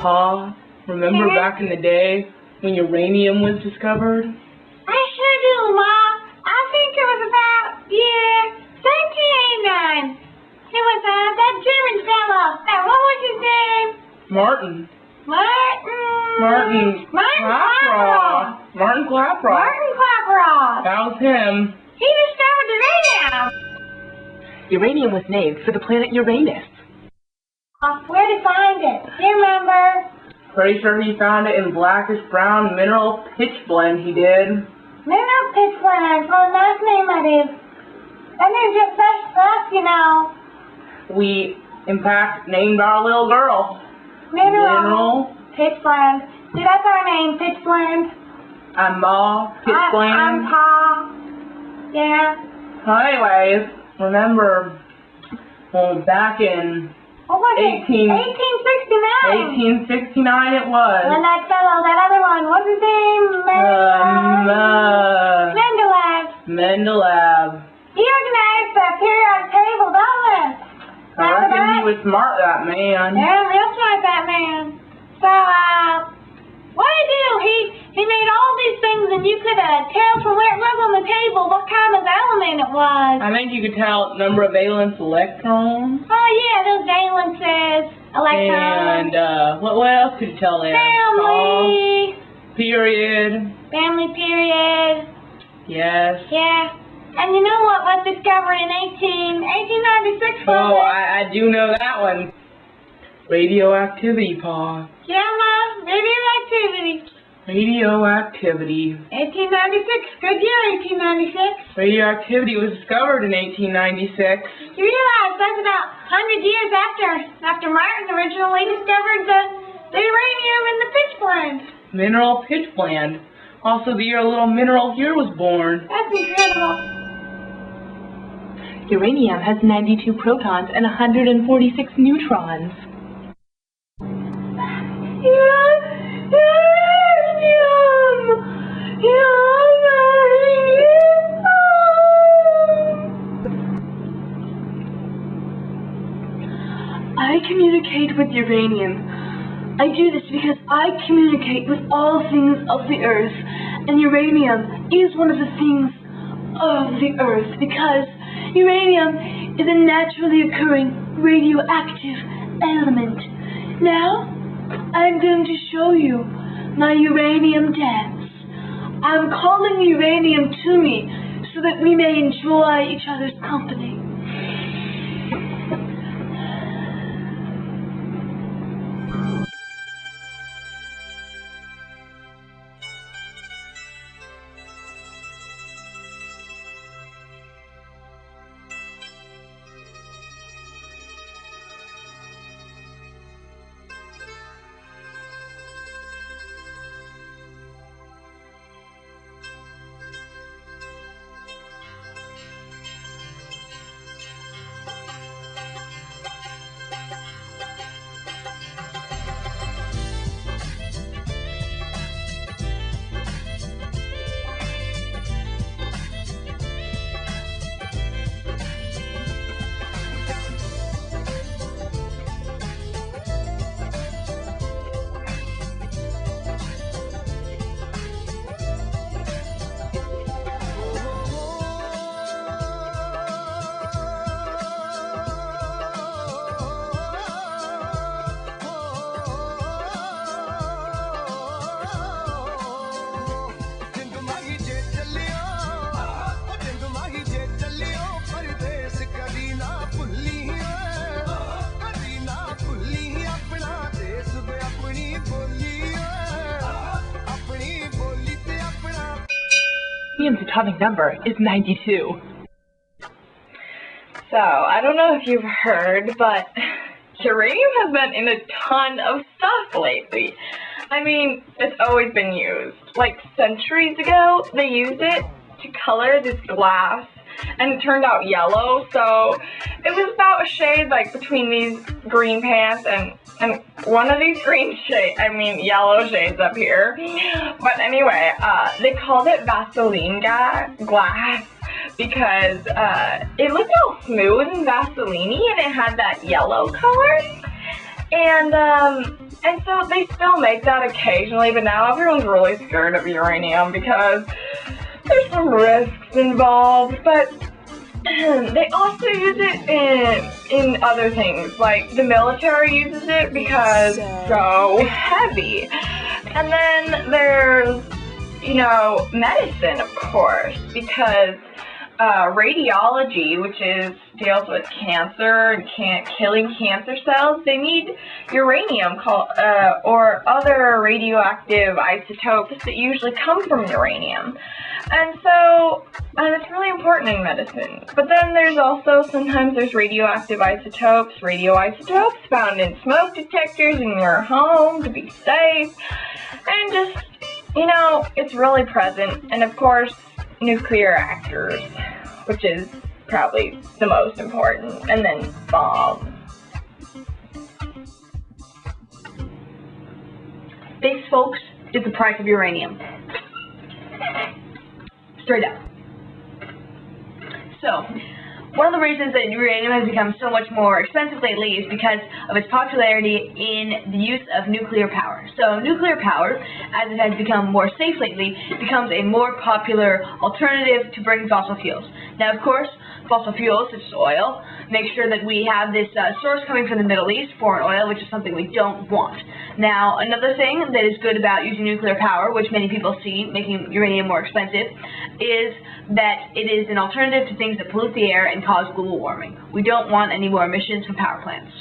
Pa, remember back in the day when uranium was discovered? I sure do, Ma. I think it was about year 1789. It was that German fellow. Now, what was his name? Martin. Martin Klaproth. Martin Klaproth. Martin Klaproth. That was him. He discovered uranium. Uranium was named for the planet Uranus. Where did he find it? Do you remember? Pretty sure he found it in blackish brown mineral pitchblende, he did. Mineral pitchblende. Well, nice name that is. That name's just fresh for us, you know. We, in fact, named our little girl. Mineral pitchblende. See, that's our name, pitchblende. I'm Ma, pitchblende. I'm Pa. Yeah. Well, anyways, remember, well, back in What was it? 1869 it was. When that fellow, that other one, what's his name? Mendeleev. He organized the periodic table, don't it? I reckon he was smart, that man. Yeah, real smart, that man. So, what did he do? He made all these things, and you could tell from where it was on the table what kind of element it was. I think you could tell number of valence electrons. Oh, yeah, those valences, electrons. And, what else could you tell them? Family. Period. Family period. Yes. Yeah. And you know what was discovered in 1896? Oh, I do know that one. Radioactivity, Pa. Yeah, Ma. Radioactivity. Radioactivity. 1896. Good year, 1896. Radioactivity was discovered in 1896. You realize that's about 100 years after Martin originally discovered the uranium in the pitchblende. Mineral pitchblende. Also the year a little mineral here was born. That's incredible. Uranium has 92 protons and 146 neutrons. I communicate with uranium. I do this because I communicate with all things of the earth, and uranium is one of the things of the earth because uranium is a naturally occurring radioactive element. Now, I'm going to show you my uranium dance. I'm calling uranium to me so that we may enjoy each other's company. Uranium's atomic number is 92. So, I don't know if you've heard, but uranium has been in a ton of stuff lately. I mean, it's always been used. Like, centuries ago, they used it to color this glass, and it turned out yellow, so it was about a shade, like, between these green pants and one of these yellow shades up here. But anyway, they called it Vaseline glass because it looked all smooth and Vaseline-y, and it had that yellow color. And And so they still make that occasionally, but now everyone's really scared of uranium because there's some risks involved. But they also use it in other things, like the military uses it because it's so heavy. And then there's, medicine, of course, because radiology, which deals with cancer and killing cancer cells, they need uranium or other radioactive isotopes that usually come from uranium. And it's really important in medicine. But then sometimes there's radioactive isotopes, radioisotopes found in smoke detectors in your home to be safe. And just, it's really present. And of course, nuclear reactors, which is probably the most important, and then bombs. This, folks, is the price of uranium. Straight up. So, one of the reasons that uranium has become so much more expensive lately is because of its popularity in the use of nuclear power. So nuclear power, as it has become more safe lately, becomes a more popular alternative to burning fossil fuels. Now, of course, fossil fuels, such as oil, make sure that we have this source coming from the Middle East, foreign oil, which is something we don't want. Now, another thing that is good about using nuclear power, which many people see making uranium more expensive, is that it is an alternative to things that pollute the air and cause global warming. We don't want any more emissions from power plants.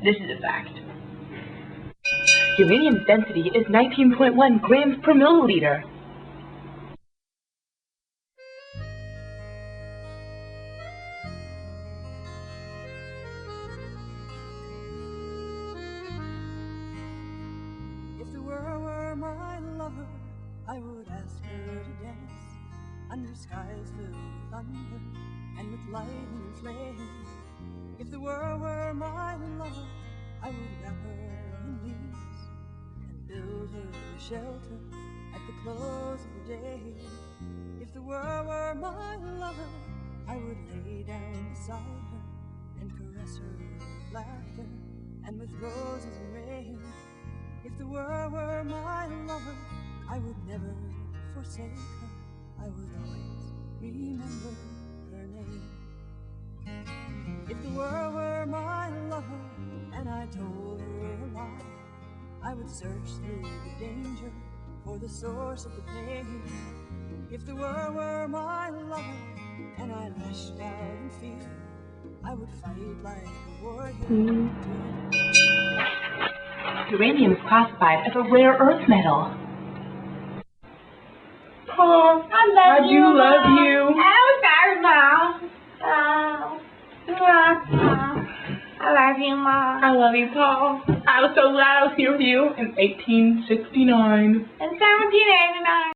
This is a fact. Uranium's density is 19.1 grams per milliliter. If the world were my lover, I would ask her to dance under skies filled with thunder and with lightning and flame. If the world were my lover, I would wrap her in leaves and build her a shelter at the close of the day. If the world were my lover, I would lay down beside her and caress her with laughter and with roses and rain. If the world were my lover, I would never forsake her. I would always remember her name. If the world were my lover and I told her a lie, I would search through the danger for the source of the pain. If the world were my lover and I lashed out in fear, I would fight like a warrior. Uranium is classified as a rare earth metal. Paul, I love you. love you. I love you, Mom. I love you, Paul. I was so glad I was here with you in 1869. In 1789.